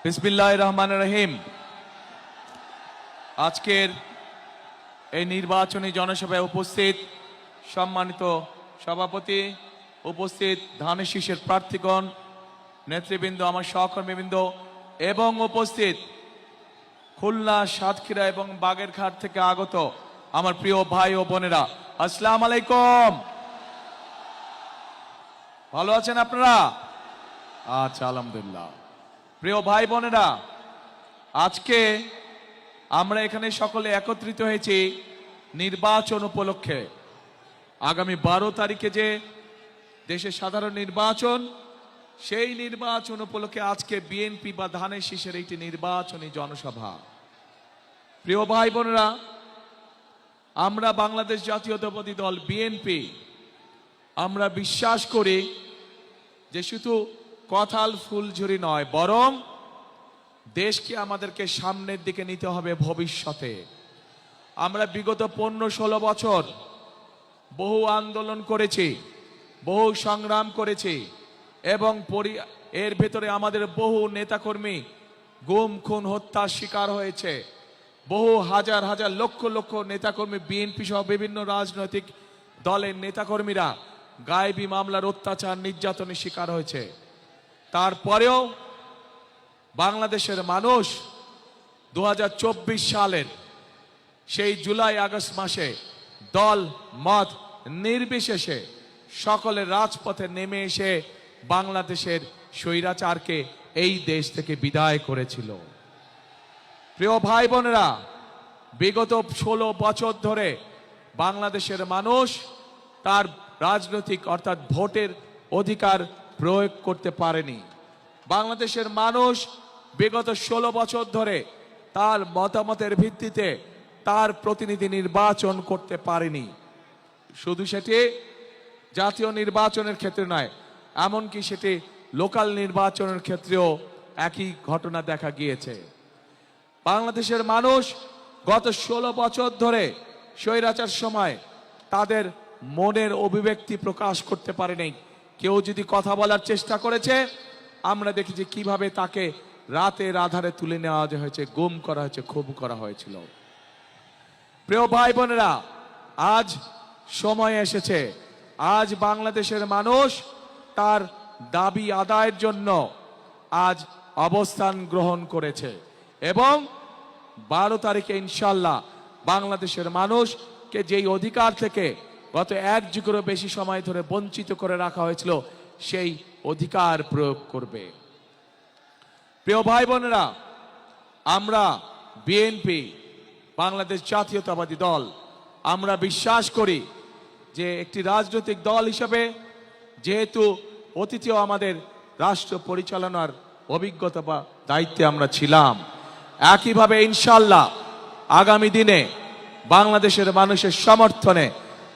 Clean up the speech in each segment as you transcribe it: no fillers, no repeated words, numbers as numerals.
বিসমিল্লাহির রহমানির রহিম। আজকের এই নির্বাচনী জনসভায় উপস্থিত সম্মানিত সভাপতি, উপস্থিত ধানের শীষের প্রার্থীগণ, নেতৃবৃন্দ, আমার সহকর্মীবৃন্দ এবং উপস্থিত খুলনা, সাতক্ষীরা এবং বাগেরহাট থেকে আগত আমার প্রিয় ভাই ও বোনেরা, আসসালামু আলাইকুম। ভালো আছেন আপনারা? আচ্ছা, আলহামদুলিল্লাহ। প্রিয় ভাই বোনেরা, আজকে আমরা এখানে সকলে একত্রিত হয়েছি নির্বাচন উপলক্ষে। আগামী 12 তারিখে যে দেশের সাধারণ নির্বাচন, সেই নির্বাচন উপলক্ষে আজকে বিএনপি বা ধানের শীষের একটি নির্বাচনী জনসভা। প্রিয় ভাই বোনেরা, আমরা বাংলাদেশ জাতীয়তাবাদী দল বিএনপি আমরা বিশ্বাস করি যে শুধু কথাল ফুলঝুরি নয়, বরং দেশকে আমাদেরকে সামনের দিকে নিতে হবে ভবিষ্যতে। আমরা বিগত 15-16 বছর বহু আন্দোলন করেছি, বহু সংগ্রাম করেছি এবং এর ভেতরে আমাদের বহু নেতাকর্মী গুম, খুন, হত্যার শিকার হয়েছে। বহু হাজার হাজার লক্ষ লক্ষ নেতাকর্মী, বিএনপি সহ বিভিন্ন রাজনৈতিক দলের নেতাকর্মীরা গায়েবী মামলার অত্যাচার, নির্যাতনের শিকার হয়েছে। তারপরেও বাংলাদেশের মানুষ 2024 সালের সেই জুলাই আগস্ট মাসে দল মত নির্বিশেষে সকলের রাজপথে নেমে এসে বাংলাদেশের স্বৈরাচারকে এই দেশ থেকে বিদায় করেছিল। প্রিয় ভাই বোনেরা, বিগত 16 বছর ধরে বাংলাদেশের মানুষ তার রাজনৈতিক অর্থাৎ ভোটের অধিকার প্রয়োগ করতে পারেনি। বাংলাদেশের মানুষ বিগত 16 বছর ধরে তার মতামতের ভিত্তিতে তার প্রতিনিধি নির্বাচন করতে পারেনি। শুধু সেটি জাতীয় নির্বাচনের ক্ষেত্রে নয়, এমনকি সেটি লোকাল নির্বাচনের ক্ষেত্রেও একই ঘটনা দেখা গিয়েছে। বাংলাদেশের মানুষ গত 16 বছর ধরে স্বৈরাচার সময় তাদের মনের অভিব্যক্তি প্রকাশ করতে পারেনি। কেউ যদি কথা বলার চেষ্টা করেছে, আমরা দেখেছি কিভাবে তাকে রাতের আধারে তুলে নেওয়া হয়েছে, গুম করা হয়েছে, খুন করা হয়েছিল। প্রিয় ভাই বোনেরা, আজ সময় এসেছে, আজ বাংলাদেশের মানুষ তার দাবি আদায়ের জন্য আজ অবস্থান গ্রহণ করেছে এবং 12 তারিখে ইনশাল্লাহ বাংলাদেশের মানুষকে যেই অধিকার থেকে গত 1 যুগেরও বেশি সময় ধরে বঞ্চিত করে রাখা হয়েছিল, সেই অধিকার প্রয়োগ করবে। প্রিয় ভাই বোনেরা, আমরা বিএনপি বাংলাদেশ জাতীয়তাবাদী দল আমরা বিশ্বাস করি যে একটি রাজনৈতিক দল হিসেবে, যেহেতু অতীতেও আমাদের রাষ্ট্র পরিচালনার অভিজ্ঞতা বা দায়িত্বে আমরা ছিলাম, একইভাবে ইনশাল্লাহ আগামী দিনে বাংলাদেশের মানুষের সমর্থনে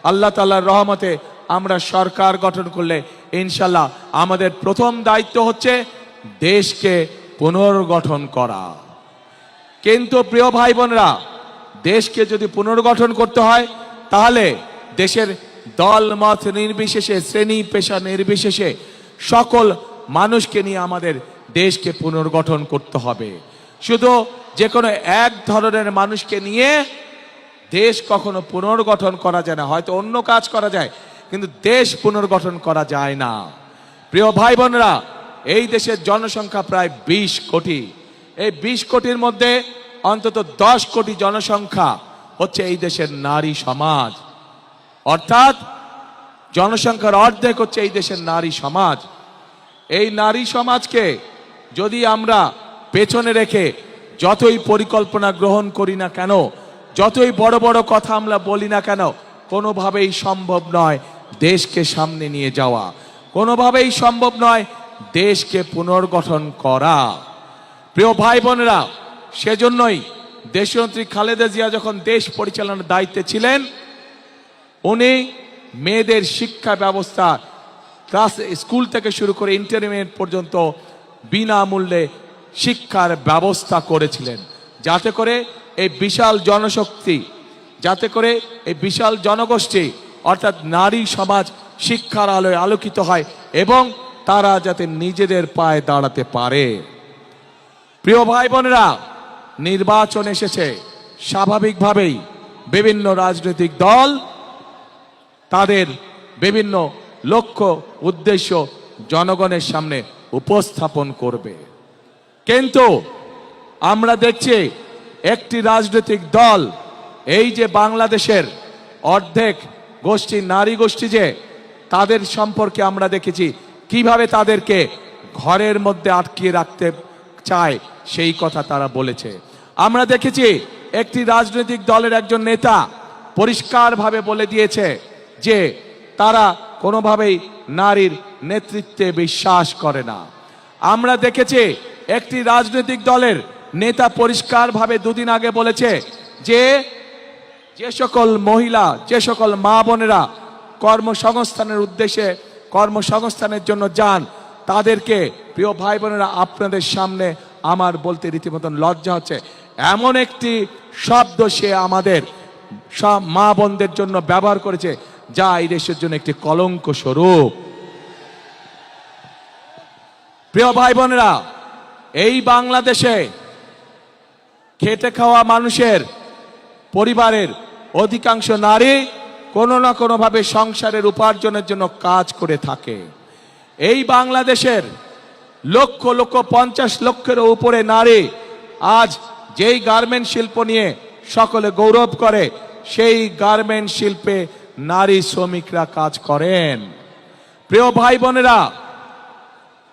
আল্লাহ তাআলার রহমতে আমরা সরকার গঠন করলে ইনশাল্লাহ আমাদের প্রথম দায়িত্ব হচ্ছে দেশকে পুনর্গঠন করা। কিন্তু প্রিয় ভাই বোনেরা, দেশকে যদি পুনর্গঠন করতে হয় তাহলে দেশের দল মত নির্বিশেষে, শ্রেণী পেশা নির্বিশেষে সকল মানুষকে নিয়ে আমাদের দেশকে পুনর্গঠন করতে হবে। শুধু যে কোনো এক ধরনের মানুষকে নিয়ে দেশ কখনো পুনর্গঠন করা যায় না। হয়তো অন্য কাজ করা যায়, কিন্তু দেশ পুনর্গঠন করা যায় না। প্রিয় ভাই বোনেরা, এই দেশের জনসংখ্যা প্রায় 20 কোটি। এই 20 কোটির মধ্যে অন্তত 10 কোটি জনসংখ্যা হচ্ছে এই দেশের নারী সমাজ, অর্থাৎ জনসংখ্যার অর্ধেক হচ্ছে এই দেশের নারী সমাজ। এই নারী সমাজকে যদি আমরা পেছনে রেখে যতই পরিকল্পনা গ্রহণ করি না কেন, যতই বড় বড় কথা আমরা বলি না কেন, কোনোভাবেই সম্ভব নয় দেশকে সামনে নিয়ে যাওয়া, কোনোভাবেই সম্ভব নয় দেশকে পুনর্গঠন করা। প্রিয় ভাই বোনেরা, সেজন্যই দেশনেত্রী খালেদা জিয়া যখন দেশ পরিচালনার দায়িত্বে ছিলেন, উনি মেয়েদের শিক্ষা ব্যবস্থা ক্লাস স্কুল থেকে শুরু করে ইন্টারমিডিয়েট পর্যন্ত বিনামূল্যে শিক্ষার ব্যবস্থা করেছিলেন, যাতে করে এই বিশাল জনশক্তি, যাতে করে এই বিশাল জনগোষ্ঠী অর্থাৎ নারী সমাজ শিক্ষার আলোয় আলোকিত হয় এবং তারা যাতে নিজেদের পায়ে দাঁড়াতে পারে। প্রিয় ভাই বোনেরা, নির্বাচন এসেছে, স্বাভাবিকভাবেই বিভিন্ন রাজনৈতিক দল তাদের বিভিন্ন লক্ষ্য উদ্দেশ্য জনগণের সামনে উপস্থাপন করবে। কিন্তু আমরা দেখছি একটি রাজনৈতিক দল, এই যে বাংলাদেশের অর্ধেক গোষ্ঠী নারী গোষ্ঠী, যে তাদের সম্পর্কে আমরা দেখেছি কিভাবে তাদেরকে ঘরের মধ্যে আটকিয়ে রাখতে চায়, সেই কথা তারা বলেছে। আমরা দেখেছি একটি রাজনৈতিক দলের একজন নেতা পরিষ্কারভাবে বলে দিয়েছে যে তারা কোনোভাবেই নারীর নেতৃত্বে বিশ্বাস করে না। আমরা দেখেছি একটি রাজনৈতিক দলের নেতা পরিষ্কারভাবে দুদিন আগে বলেছে যে যে সকল মহিলা, যে সকল মা বোনেরা কর্মসংস্থানের উদ্দেশ্যে কর্মসংস্থানের জন্য যান, তাদেরকে, প্রিয় ভাই বোনেরা, আপনাদের সামনে আমার বলতে রীতিমতন লজ্জা হচ্ছে, এমন একটি শব্দ সে আমাদের সব মা বোনদের জন্য ব্যবহার করেছে যা এই দেশের জন্য একটি কলঙ্ক স্বরূপ। প্রিয় ভাই বোনেরা, এই বাংলাদেশে খেটে খাওয়া মানুষের পরিবারের অধিকাংশ নারী কোনো না কোনোভাবে সংসারের উপার্জনের জন্য কাজ করে থাকে। এই বাংলাদেশের লক্ষ লক্ষ 50 লক্ষের উপরে নারী আজ যেই গার্মেন্ট শিল্প নিয়ে সকলে গৌরব করে, সেই গার্মেন্ট শিল্পে নারী শ্রমিকরা কাজ করেন। প্রিয় ভাই বোনেরা,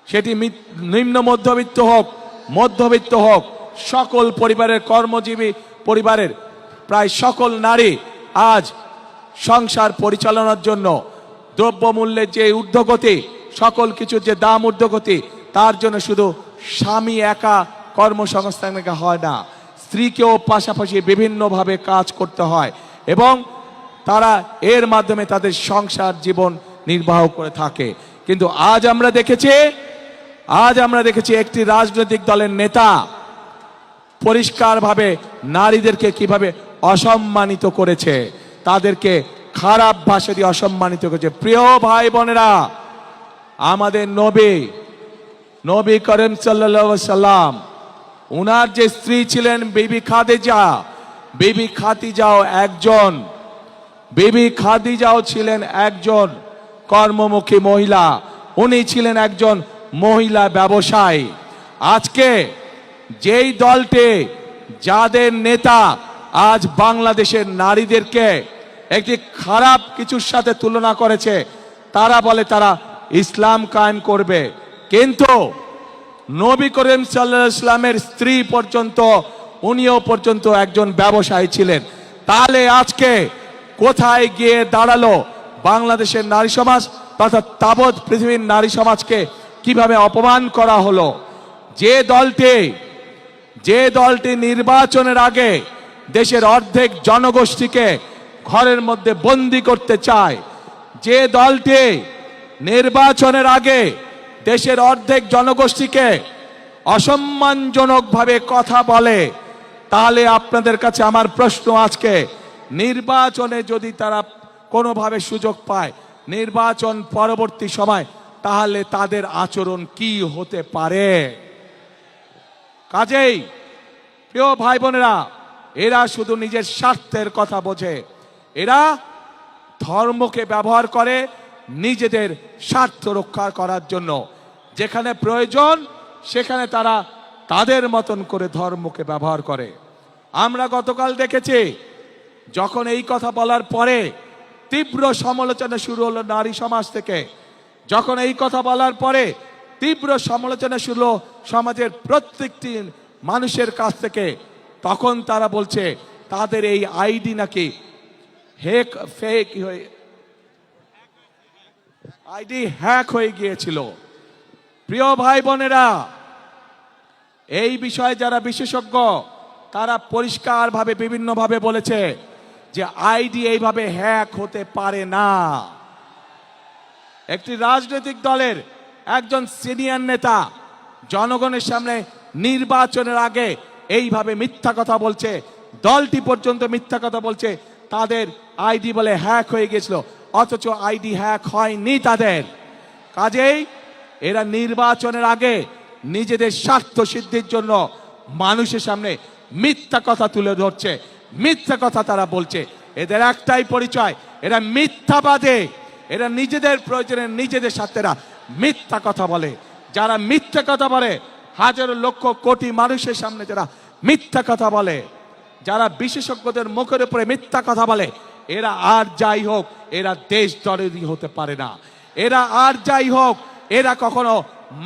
সেটি নিম্ন মধ্যবিত্ত হোক, মধ্যবিত্ত হোক, সকল পরিবারের কর্মজীবী পরিবারের প্রায় সকল নারী আজ সংসার পরিচালনার জন্য দ্রব্যমূল্যের যে ঊর্ধ্বগতি, সকল কিছুর যে দাম ঊর্ধ্বগতি, তার জন্য শুধু স্বামী একা কর্মসংস্থান হয় না, স্ত্রীকেও পাশাপাশি বিভিন্নভাবে কাজ করতে হয় এবং তারা এর মাধ্যমে তাদের সংসার জীবন নির্বাহ করে থাকে। কিন্তু আজ আমরা দেখেছি একটি রাজনৈতিক দলের নেতা পরিষ্কারভাবে নারীদেরকে কিভাবে অসম্মানিত করেছে, তাদেরকে খারাপ ভাষা দিয়ে অসম্মানিত করেছে। প্রিয় ভাই বোনেরা, আমাদের নবী করিম সাল্লাল্লাহু আলাইহি সাল্লাম, উনার যে স্ত্রী ছিলেন বিবি খাদিজাও ছিলেন একজন কর্মমুখী মহিলা, উনি ছিলেন একজন মহিলা ব্যবসায়ী। আজকে যেই দলটি, যাদের নেতা আজ বাংলাদেশের নারীদেরকে একটি খারাপ কিছুর সাথে তুলনা করেছে, তারা বলে তারা ইসলাম কায়েম করবে, কিন্তু নবী করিম সাল্লাল্লাহু আলাইহি ওয়াসাল্লামের স্ত্রী পর্যন্ত, উনিও পর্যন্ত একজন ব্যবসায়ী ছিলেন। তাহলে আজকে কোথায় গিয়ে দাঁড়ালো বাংলাদেশের নারী সমাজ, তথা তাবৎ পৃথিবীর নারী সমাজকে কিভাবে অপমান করা হলো? যে দলটি নির্বাচনের আগে দেশের অর্ধেক জনগোষ্ঠীকে ঘরের মধ্যে বন্দী করতে চায়, যে দলটি নির্বাচনের আগে দেশের অর্ধেক জনগোষ্ঠীকে অসম্মানজনকভাবে কথা বলে, তাহলে আপনাদের কাছে আমার প্রশ্ন, আজকে নির্বাচনে যদি তারা কোনোভাবে সুযোগ পায় নির্বাচন পরবর্তী সময়, তাহলে তাদের আচরণ কি হতে পারে? কাজেই প্রিয় ভাই বোনেরা, এরা শুধু নিজের স্বার্থের কথা বোঝে, এরা ধর্মকে ব্যবহার করে নিজেদের স্বার্থ রক্ষা করার জন্য। যেখানে প্রয়োজন সেখানে তারা তাদের মতন করে ধর্মকে ব্যবহার করে। আমরা গতকাল দেখেছি, যখন এই কথা বলার পরে তীব্র সমালোচনা শুরু হলো নারী সমাজ থেকে, যখন এই কথা বলার পরে তীব্র সমালোচনা শুরু হলো সমাজের প্রত্যেকটি মানুষের কাছ থেকে, তখন তারা বলছে তাদের এই আইডি নাকি হ্যাক হয়ে গিয়েছিল। প্রিয় ভাই বোনেরা, এই বিষয়ে যারা বিশেষজ্ঞ, তারা পরিষ্কারভাবে বিভিন্নভাবে বলেছে যে আইডি এইভাবে হ্যাক হতে পারে না। একটি রাজনৈতিক দলের একজন সিনিয়র নেতা জনগণের সামনে নির্বাচনের আগে এইভাবে মিথ্যা কথা বলছে, দলটি পর্যন্ত মিথ্যা কথা বলছে, তাদের আইডি বলে হ্যাক হয়ে গেছিল, অথচ আইডি হ্যাক হয়নি তাদের। কাজেই এরা নির্বাচনের আগে নিজেদের স্বার্থ সিদ্ধির জন্য মানুষের সামনে মিথ্যা কথা তুলে ধরছে, মিথ্যা কথা তারা বলছে। এদের একটাই পরিচয়, এরা মিথ্যাবাদী। এরা নিজেদের প্রয়োজনে নিজেদের সাথে মিথ্যা কথা বলে। যারা মিথ্যা কথা বলে, হাজারো লক্ষ কোটি মানুষের সামনে যারা মিথ্যা কথা বলে, যারা বিশেষজ্ঞদের মুখের উপরে মিথ্যা কথা বলে, এরা আর যাই হোক, এরা দেশ দরদি হতে পারে না। এরা আর যাই হোক, এরা কখনো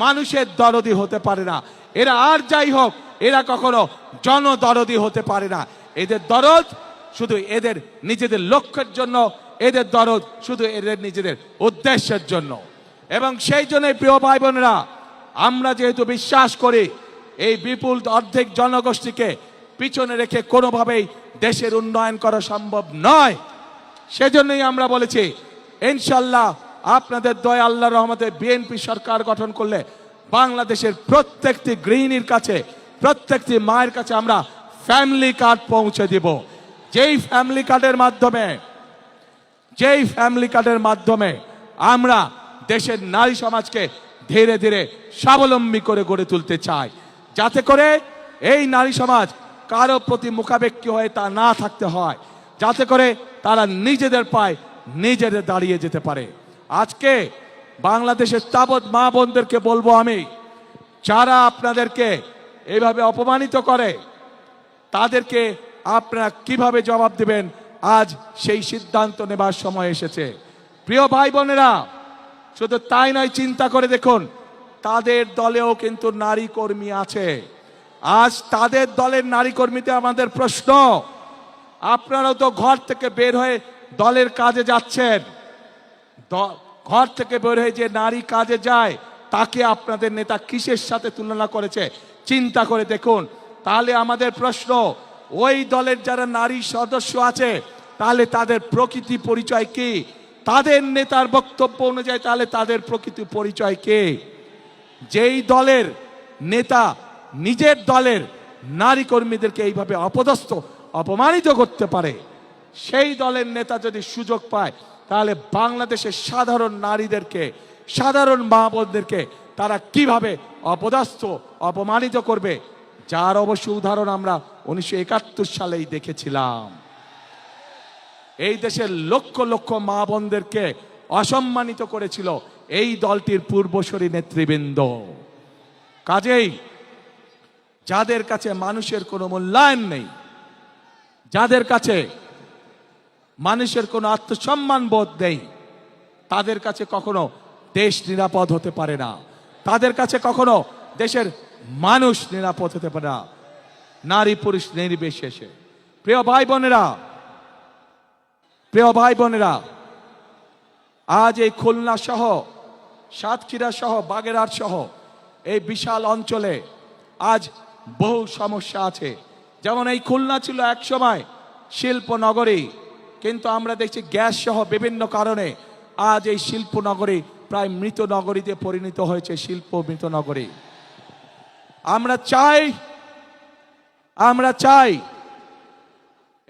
মানুষের দরদি হতে পারে না। এরা আর যাই হোক, এরা কখনো জনদরদি হতে পারে না। এদের দরদ শুধু এদের নিজেদের লক্ষ্যের জন্য, এদের দরদ শুধু এদের নিজেদের উদ্দেশ্যের জন্য। এবং সেই জন্যই প্রিয় ভাই বোনেরা, আমরা যেহেতু বিশ্বাস করি এই বিপুল অর্ধেক জনগোষ্ঠীকে পিছনে রেখে কোনোভাবেই দেশের উন্নয়ন করা সম্ভব নয়, সেজন্যই আমরা বলেছি ইনশাল্লাহ আপনাদের দয়া আল্লাহর রহমতে বিএনপি সরকার গঠন করলে বাংলাদেশের প্রত্যেকটি গৃহিণীর কাছে, প্রত্যেকটি মায়ের কাছে আমরা ফ্যামিলি কার্ড পৌঁছে দিব। যেই ফ্যামিলি কার্ডের মাধ্যমে আমরা দেশের নারী সমাজকে ধীরে ধীরে স্বাবলম্বী করে গড়ে তুলতে চাই, যাতে করে এই নারী সমাজ কারো প্রতি মুখাপেক্ষী হয়ে তা না থাকতে হয়, যাতে করে তারা নিজেদের পায়ে নিজেদের দাঁড়িয়ে যেতে পারে। আজকে বাংলাদেশের তাবৎ মা বোনদেরকে বলবো আমি, যারা আপনাদেরকে এইভাবে অপমানিত করে তাদেরকে আপনারা কিভাবে জবাব দেবেন, আজ সেই সিদ্ধান্ত নেবার সময় এসেছে। প্রিয় ভাই বোনেরা, শুধু তাই নয়, চিন্তা করে দেখুন তাদের দলেও কিন্তু নারী কর্মী আছে। আজ তাদের দলের নারী কর্মীতে আমাদের প্রশ্ন, আপনারাও তো ঘর থেকে বের হয়ে দলের কাজে যাচ্ছেন। ঘর থেকে বের হয়ে যে নারী কাজে যায় তাকে আপনাদের নেতা কিসের সাথে তুলনা করেছে চিন্তা করে দেখুন। তাহলে আমাদের প্রশ্ন, ওই দলের যারা নারী সদস্য আছে তাহলে তাদের প্রকৃতি পরিচয় কি? তাদের নেতার বক্তব্য অনুযায়ী তাহলে তাদের প্রকৃতি পরিচয় কে? যেই দলের নেতা নিজের দলের নারী কর্মীদেরকে এইভাবে অপদস্থ অপমানিত করতে পারে, সেই দলের নেতা যদি সুযোগ পায় তাহলে বাংলাদেশের সাধারণ নারীদেরকে, সাধারণ মা বোনদেরকে তারা কিভাবে অপদস্থ অপমানিত করবে, যার অবশ্য উদাহরণ আমরা 1971 সালেই দেখেছিলাম। এই দেশের লক্ষ লক্ষ মা বোনদেরকে অসম্মানিত করেছিল এই দলটির পূর্বসূরি নেতৃবৃন্দ। কাজেই যাদের কাছে মানুষের কোনো মূল্যায়ন নেই, যাদের কাছে মানুষের কোনো আত্মসম্মান বোধ নেই, তাদের কাছে কখনো দেশ নিরাপদ হতে পারে না, তাদের কাছে কখনো দেশের মানুষ নিরাপদ হতে পারে না, নারী পুরুষ নির্বিশেষে। প্রিয় ভাই বোনেরা, আজ এই খুলনা সহ, সাতক্ষীরা সহ, বাগেরহাট সহ এই বিশাল অঞ্চলে আজ বহু সমস্যা আছে। যেমন এই খুলনা ছিল এক সময় শিল্প নগরী, কিন্তু আমরা দেখছি গ্যাস সহ বিভিন্ন কারণে আজ এই শিল্প নগরী প্রায় মৃত নগরীতে পরিণত হয়েছে, শিল্প মৃত নগরী। আমরা চাই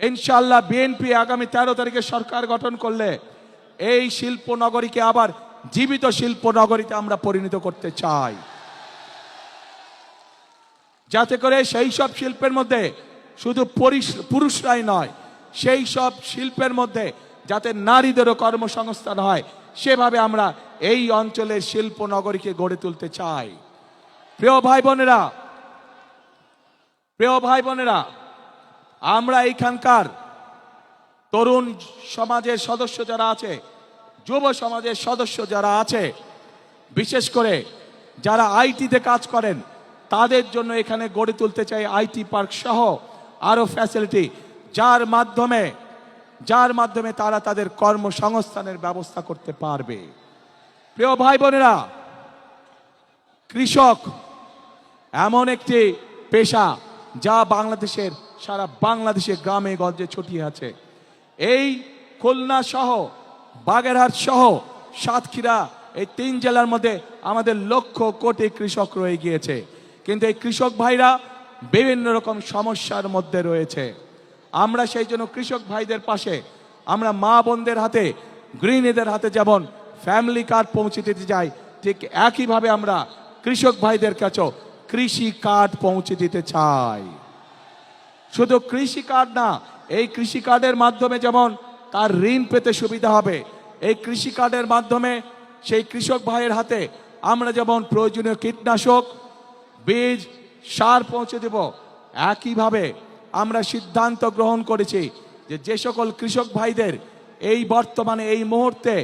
ইনশাআল্লাহ বিএনপি আগামী 13 তারিখে সরকার গঠন করলে এই শিল্প নগরীকে আবার জীবিত শিল্প নগরীতে আমরা পরিণত করতে চাই, যাতে করে সেই সব শিল্পের মধ্যে শুধু পুরুষরাই নয়, সেই সব শিল্পের মধ্যে যাতে নারীদেরও কর্মসংস্থান হয়, সেভাবে আমরা এই অঞ্চলের শিল্প নগরীকে গড়ে তুলতে চাই। প্রিয় ভাই বোনেরা, আমরা এইখানকার তরুণ সমাজের সদস্য যারা আছে, যুব সমাজের সদস্য যারা আছে, বিশেষ করে যারা আইটিতে কাজ করেন, তাদের জন্য এখানে গড়ে তুলতে চাই আইটি পার্ক সহ আরো ফ্যাসিলিটি, যার মাধ্যমে তারা তাদের কর্মসংস্থানের ব্যবস্থা করতে পারবে। প্রিয় ভাই বোনেরা, কৃষক এমন একটি পেশা যা বাংলাদেশের সারা বাংলাদেশে গ্রামে গঞ্জে ছড়িয়ে আছে। এই খুলনা সহ, বাগেরহাট সহ, সাতক্ষীরা, এই 3 জেলার মধ্যে আমাদের লক্ষ কোটি কৃষক রয়ে গিয়েছে, কিন্তু এই কৃষক ভাইরা বিভিন্ন রকম সমস্যার মধ্যে রয়েছে। আমরা সেই জন্য কৃষক ভাইদের পাশে, আমরা মা বোনদের হাতে, গৃহিণীদের হাতে যেমন ফ্যামিলি কার্ড পৌঁছে দিতে চাই, ঠিক একইভাবে আমরা কৃষক ভাইদের কাছে কৃষি কার্ড পৌঁছে দিতে চাই। শুধু কৃষি কার্ড না, এই কৃষি কার্ডের মাধ্যমে যেমন তার ঋণ পেতে সুবিধা হবে, এই কৃষি কার্ডের মাধ্যমে সেই কৃষক ভাইয়ের হাতে আমরা যেমন প্রয়োজনীয় কীটনাশক, বীজ, সার পৌঁছে দেব। একইভাবে আমরা সিদ্ধান্ত গ্রহণ করেছি যে সকল কৃষক ভাইদের এই বর্তমানে এই মুহূর্তে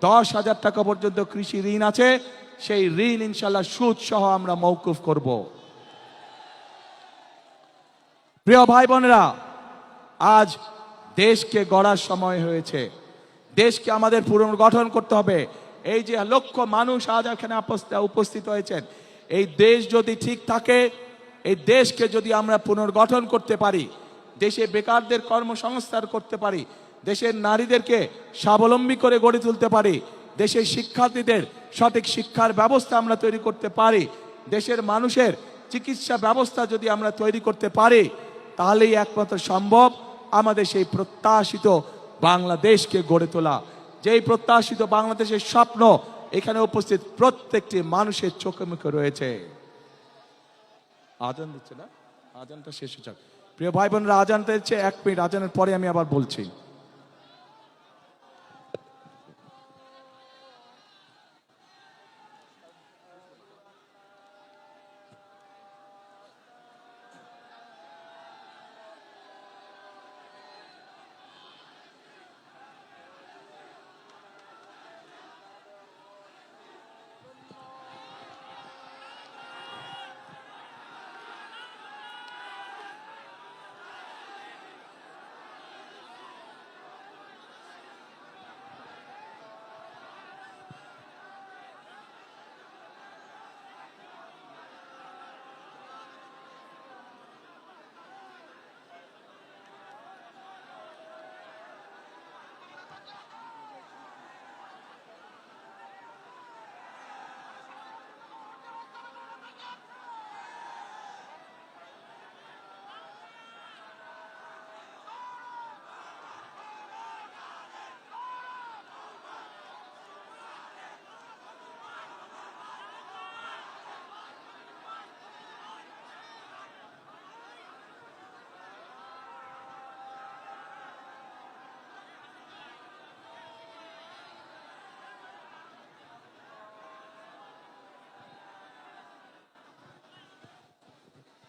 10,000 টাকা পর্যন্ত কৃষি ঋণ আছে, সেই ঋণ ইনশাল্লাহ সুদ সহ আমরা মওকুফ করব। প্রিয় ভাই বোনেরা, আজ দেশকে গড়ার সময় হয়েছে। দেশকে আমাদের পুনর্গঠন করতে হবে। এই যে লক্ষ মানুষ আজ এখানে উপস্থিত হয়েছেন, এই দেশ যদি ঠিক থাকে, এই দেশকে যদি আমরা পুনর্গঠন করতে পারি, দেশে বেকারদের কর্মসংস্থান করতে পারি, দেশের নারীদেরকে স্বাবলম্বী করে গড়ে তুলতে পারি, দেশের শিক্ষার্থীদের সঠিক শিক্ষার ব্যবস্থা আমরা তৈরি করতে পারি, দেশের মানুষের চিকিৎসা ব্যবস্থা যদি আমরা তৈরি করতে পারি, তাহলেই একমাত্র সম্ভব আমাদের সেই প্রত্যাশিত বাংলাদেশকে গড়ে তোলা। যেই প্রত্যাশিত বাংলাদেশের স্বপ্ন এখানে উপস্থিত প্রত্যেকটি মানুষের চোখে মুখে রয়েছে। আজান দিচ্ছে না, আজানটা শেষ হচ্ছে। প্রিয় ভাই বোনেরা, আজানটা দিচ্ছে, 1 মিনিট, আজানের পরে আমি আবার বলছি।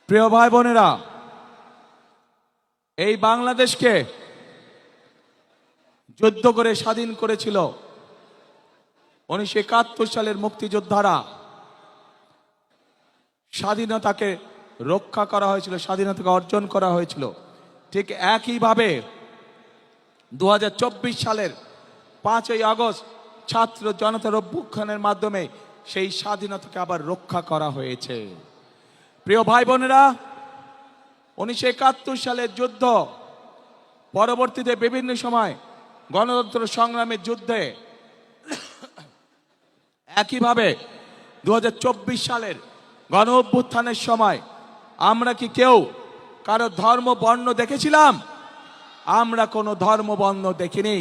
প্রিয় ভাই বোনেরা, এই বাংলাদেশকে যুদ্ধ করে স্বাধীন করেছিল 1971 সালের মুক্তিযোদ্ধারা। স্বাধীনতাকে রক্ষা করা হয়েছিল, স্বাধীনতাকে অর্জন করা হয়েছিল। ঠিক একইভাবে 2024 সালের 5ই আগস্ট ছাত্র জনতার অভ্যুত্থানের মাধ্যমে সেই স্বাধীনতাকে আবার রক্ষা করা হয়েছে। প্রিয় ভাই বোনেরা, 1971 সালের যুদ্ধ পরবর্তীতে বিভিন্ন সময় গণতন্ত্র সংগ্রামের যুদ্ধে, একইভাবে 2024 সালের গণ অভ্যুত্থানের সময় আমরা কি কেউ কারো ধর্ম বর্ণ দেখেছিলাম? আমরা কোনো ধর্ম বর্ণ দেখিনি।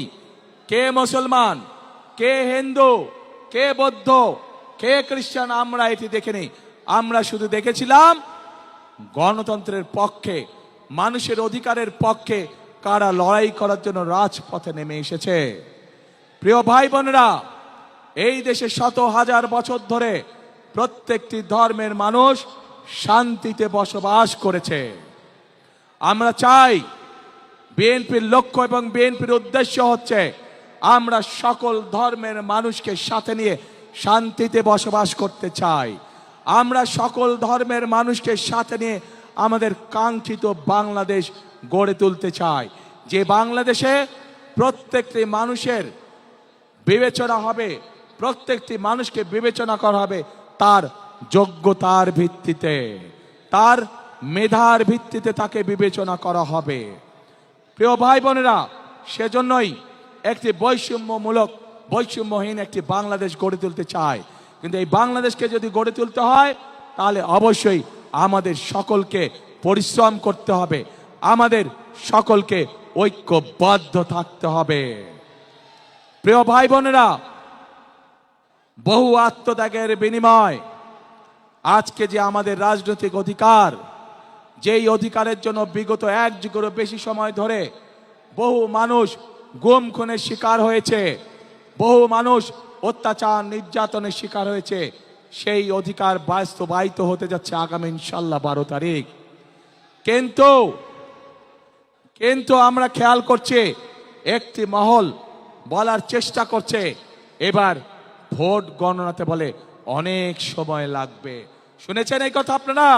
কে মুসলমান, কে হিন্দু, কে বৌদ্ধ, কে খ্রিস্টান, আমরা এটি দেখিনি। আমরা শুধু দেখেছিলাম গণতন্ত্রের পক্ষে, মানুষের অধিকারের পক্ষে কারা লড়াই করার জন্য রাজপথে নেমে এসেছে। প্রিয় ভাই বোনেরা, এই দেশে শত হাজার বছর ধরে প্রত্যেকটি ধর্মের মানুষ শান্তিতে বসবাস করেছে। আমরা চাই, বিএনপির লক্ষ্য এবং বিএনপির উদ্দেশ্য হচ্ছে আমরা সকল ধর্মের মানুষকে সাথে নিয়ে শান্তিতে বসবাস করতে চাই। আমরা সকল ধর্মের মানুষকে সাথে নিয়ে আমাদের কাঙ্ক্ষিত বাংলাদেশ গড়ে তুলতে চাই, যে বাংলাদেশে প্রত্যেকটি মানুষের বিবেচনা হবে, প্রত্যেকটি মানুষকে বিবেচনা করা হবে তার যোগ্যতার ভিত্তিতে, তার মেধার ভিত্তিতে তাকে বিবেচনা করা হবে। প্রিয় ভাই বোনেরা, সেজন্যই একটি বৈষম্যহীন একটি বাংলাদেশ গড়ে তুলতে চায়। কিন্তু এই বাংলাদেশকে যদি গড়ে তুলতে হয়, তাহলে অবশ্যই আমাদের সকলকে পরিশ্রম করতে হবে, আমাদের সকলকে ঐক্যবদ্ধ থাকতে হবে। প্রিয় ভাই বোনেরা, বহু আত্মত্যাগের বিনিময় আজকে যে আমাদের রাজনৈতিক অধিকার, যেই অধিকারের জন্য বিগত 1 যুগেরও বেশি সময় ধরে বহু মানুষ গুম খুনের শিকার হয়েছে, বহু মানুষ অত্যাচার নির্যাতনের শিকার হয়েছে, সেই অধিকার বাস্তবায়িত হতে যাচ্ছে আগামী ইনশাল্লাহ 12 তারিখ। কিন্তু আমরা খেয়াল করছি, একটি মহল বলার চেষ্টা করছে এবার ভোট গণনাতে বলে অনেক সময় লাগবে। শুনেছেন এই কথা আপনারা?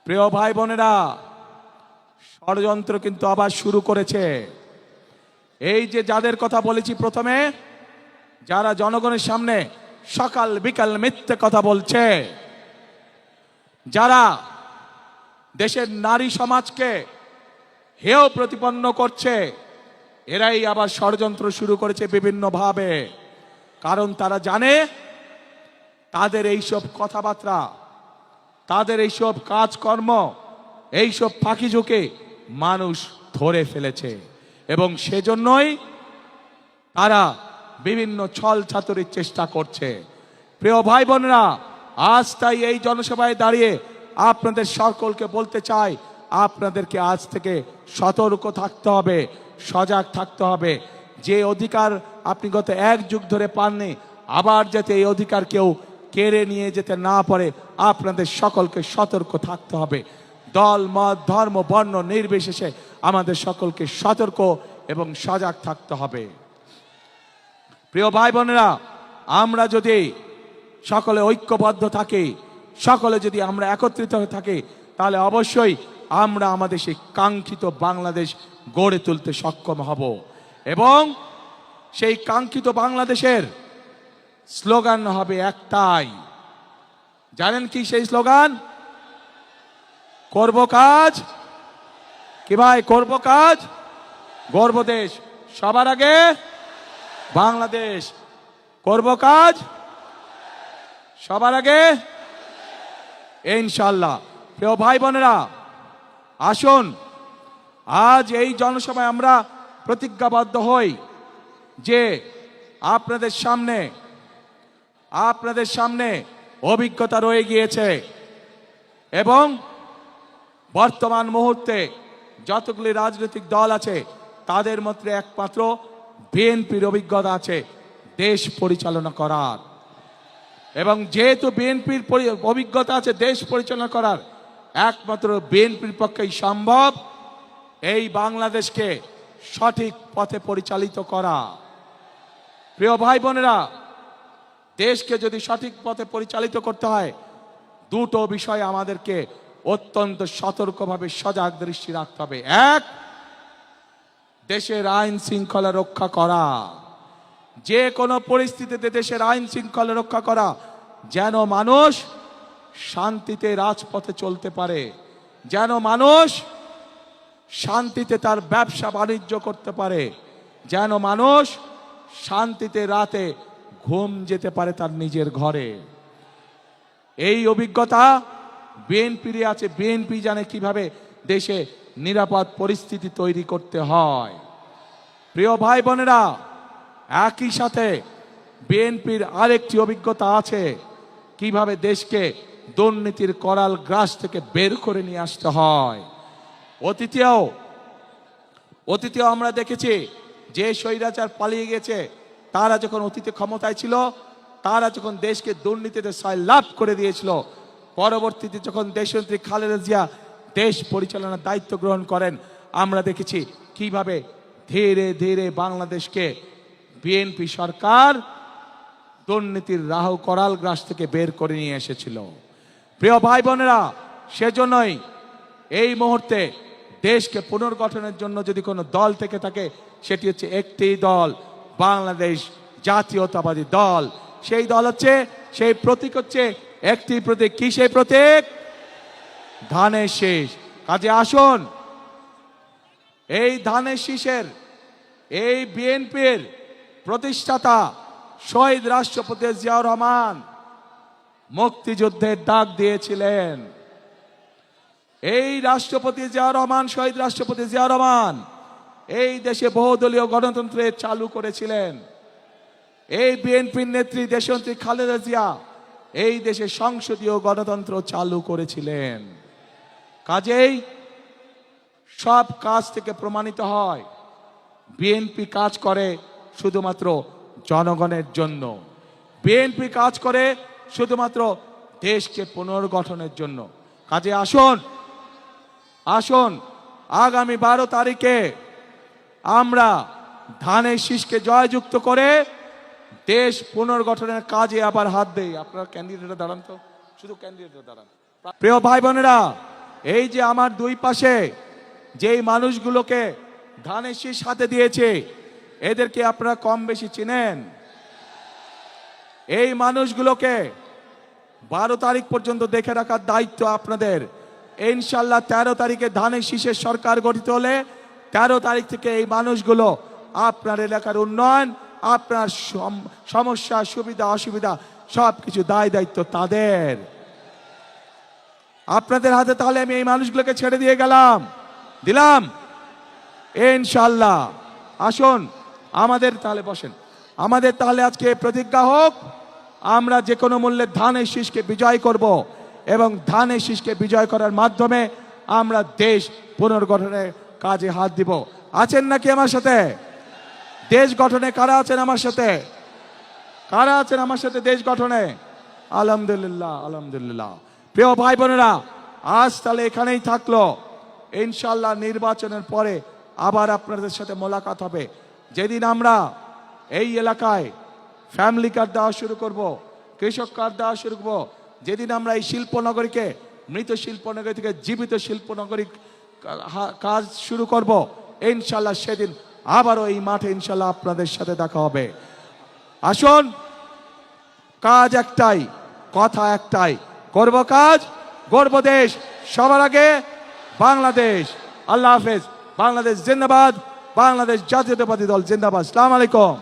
প্রিয় ভাই বোনেরা, ষড়যন্ত্র কিন্তু আবার শুরু করেছে। এই যে যাদের কথা বলেছি প্রথমে, যারা জনগণের সামনে সকাল বিকাল মিথ্যে কথা বলছে, যারা দেশের নারী সমাজকে হেয় প্রতিপন্ন করছে, এরাই আবার ষড়যন্ত্র শুরু করেছে বিভিন্নভাবে। কারণ তারা জানে তাদের এইসব কথাবার্তা, তাদের এইসব কাজকর্ম, এইসব ফাঁকি ঝুঁকে মানুষ ধরে ফেলেছে, এবং সেজন্যই তারা বিভিন্ন ছল ছাতুরির চেষ্টা করছে। প্রিয় ভাই বোনেরা, আজ তাই এই জনসভায় দাঁড়িয়ে আপনাদের সকলকে বলতে চাই, আপনাদেরকে আজ থেকে সতর্ক থাকতে হবে, সজাগ থাকতে হবে। যে অধিকার আপনি গত 1 যুগ ধরে পাননি, আবার যাতে এই অধিকার কেউ কেড়ে নিয়ে যেতে না পারে, আপনাদের সকলকে সতর্ক থাকতে হবে। দল মত ধর্ম বর্ণ নির্বিশেষে আমাদের সকলকে সতর্ক এবং সজাগ থাকতে হবে। প্রিয় ভাই বোনেরা, আমরা যদি সকলে ঐক্যবদ্ধ থাকি, সকলে যদি আমরা একত্রিত হয়ে থাকি, তাহলে অবশ্যই আমরা আমাদের সেই কাঙ্ক্ষিত বাংলাদেশ গড়ে তুলতে সক্ষম হব। এবং সেই কাঙ্ক্ষিত বাংলাদেশের স্লোগান হবে একটাই। জানেন কি সেই স্লোগান? করব কাজ, কি ভাই? করব কাজ, গর্ব দেশ, সবার আগে বাংলাদেশ। করব কাজ, সবার আগে ইনশাআল্লাহ। প্রিয় ভাই বোনেরা, আসুন আজ এই জনসভায় আমরা প্রতিজ্ঞাবদ্ধ হই যে আপনাদের সামনে অভিজ্ঞতা রয়ে গিয়েছে, এবং বর্তমান মুহূর্তে যতগুলি রাজনৈতিক দল আছে তাদের মধ্যে একমাত্র বিএনপির অভিজ্ঞতা আছে দেশ পরিচালনা করার। এবং যেহেতু বিএনপির অভিজ্ঞতা আছে দেশ পরিচালনা করার, একমাত্র বিএনপির পক্ষেই সম্ভব এই বাংলাদেশকে সঠিক পথে পরিচালিত করা। প্রিয় ভাই বোনেরা, দেশকে যদি সঠিক পথে পরিচালিত করতে হয়, দুটো বিষয় আমাদেরকে অত্যন্ত সতর্কভাবে সজাগ দৃষ্টি রাখতে হবে। এক, দেশের আইন শৃঙ্খলা রক্ষা করা, যে কোনো পরিস্থিতিতে দেশের আইন শৃঙ্খলা রক্ষা করা, যেন মানুষ শান্তিতে রাজপথে চলতে পারে, যেন মানুষ শান্তিতে তার ব্যবসা বাণিজ্য করতে পারে, যেন মানুষ শান্তিতে রাতে ঘুম যেতে পারে তার নিজের ঘরে। এই অভিজ্ঞতা বিএনপির আছে। বিএনপি জানে কিভাবে দেশে নিরাপদ পরিস্থিতি তৈরি করতে হয়। প্রিয় ভাই বোনেরা, একই সাথে বিএনপির আরেকটি অভিজ্ঞতা আছে কিভাবে দেশকে দুর্নীতির করাল গ্রাস থেকে বের করে নিয়ে আসতে হয়। অতীতেও আমরা দেখেছি যে স্বৈরাচার পালিয়ে গেছে, তারা যখন অতীতে ক্ষমতায় ছিল, তারা যখন দেশকে দুর্নীতিতে লাভ করে দিয়েছিল, পরবর্তীতে যখন দেশনেত্রী খালেদা জিয়া দেশ পরিচালনার দায়িত্ব গ্রহণ করেন, আমরা দেখেছি কিভাবে ধীরে ধীরে বাংলাদেশকে বিএনপি সরকার দুর্নীতির রাহু করাল গ্রাস থেকে বের করে নিয়ে এসেছিল। প্রিয় ভাই বোনেরা, সেজন্যই এই মুহূর্তে দেশকে পুনর্গঠনের জন্য যদি কোনো দল থেকে থাকে, সেটি হচ্ছে একটি দল, বাংলাদেশ জাতীয়তাবাদী দল। সেই দল হচ্ছে, সেই প্রতীক হচ্ছে একটি প্রতীক। কি সেই প্রতীক? ধানের শীষ। কাজে আসুন, এই ধানের শীষের, এই বিএনপির প্রতিষ্ঠাতা শহীদ রাষ্ট্রপতি জিয়াউর রহমান মুক্তিযুদ্ধের ডাক দিয়েছিলেন। এই রাষ্ট্রপতি জিয়াউর রহমান, শহীদ রাষ্ট্রপতি জিয়াউর রহমান এই দেশে বহুদলীয় গণতন্ত্রের চালু করেছিলেন। এই বিএনপির নেত্রী দেশনেত্রী খালেদা জিয়া এই দেশে সংসদীয় গণতন্ত্র চালু করেছিলেন। কাজেই সব কাজ থেকে প্রমাণিত হয় বিএনপি কাজ করে শুধুমাত্র জনগণের জন্য। বিএনপি কাজ করে শুধুমাত্র দেশকে পুনর্গঠনের জন্য। কাজে আসুন আসুন আগামী 12 তারিখে আমরা ধানের শীষকে জয়যুক্ত করে দেশ পুনর্গঠনের কাজে আবার হাত দেই। আপনারা ক্যান্ডিডেটরা দাঁড়ান তো, শুধু ক্যান্ডিডেটরা দাঁড়ান। প্রিয় ভাই বোনেরা, এই যে আমার দুই পাশে যেই মানুষগুলোকে ধানের শীষ হাতে দিয়েছে, এদেরকে আপনারা কম বেশি চিনেন। এই মানুষগুলোকে 12 তারিখ পর্যন্ত দেখে রাখার দায়িত্ব আপনাদের। ইনশাল্লাহ 13 তারিখে ধানের শীষের সরকার গঠিত হলে 13 তারিখ থেকে এই মানুষগুলো আপনার এলাকার উন্নয়ন, আপনার সমস্যা সুবিধা অসুবিধা সবকিছু দায় দায়িত্ব তাদের। আপনাদের হাতে তাহলে আমি এই মানুষগুলোকে ছেড়ে দিয়ে দিলাম ইনশাল্লাহ। আসুন আমাদের তাহলে বসেন, আমাদের তাহলে আজকে প্রতিজ্ঞা হোক, আমরা যে কোনো মূল্যে ধানের শীষকে বিজয় করব এবং ধানের শীষকে বিজয় করার মাধ্যমে আমরা দেশ পুনর্গঠনের কাজে হাত দিব। আছেন নাকি আমার সাথে? দেশ গঠনে কারা আছেন আমার সাথে? কারা আছেন আমার সাথে দেশ গঠনে? আলহামদুলিল্লাহ, আলহামদুলিল্লাহ। প্রিয় ভাই বোনেরা, আজ তাহলে এখানেই থাকলো। ইনশাল্লাহ নির্বাচনের পরে আবার আপনাদের সাথে মোলাকাত হবে। যেদিন আমরা এই এলাকায় ফ্যামিলি কার্ড দেওয়া শুরু করব, কৃষক কার্ড দেওয়া শুরু করব, যেদিন আমরা এই শিল্পনগরীকে মৃত শিল্পনগরী থেকে জীবিত শিল্পনগরী কাজ শুরু করব, ইনশাল্লাহ সেদিন আবারও এই মাঠে ইনশাল্লাহ আপনাদের সাথে দেখা হবে। আসুন, কাজ একটাই, কথা একটাই, করব কাজ, গর্ব দেশ, সবার আগে বাংলাদেশ। আল্লাহ হাফেজ। বাংলাদেশ জিন্দাবাদ, বাংলাদেশ জাতীয়তাবাদী দল জিন্দাবাদ। আসসালামু আলাইকুম।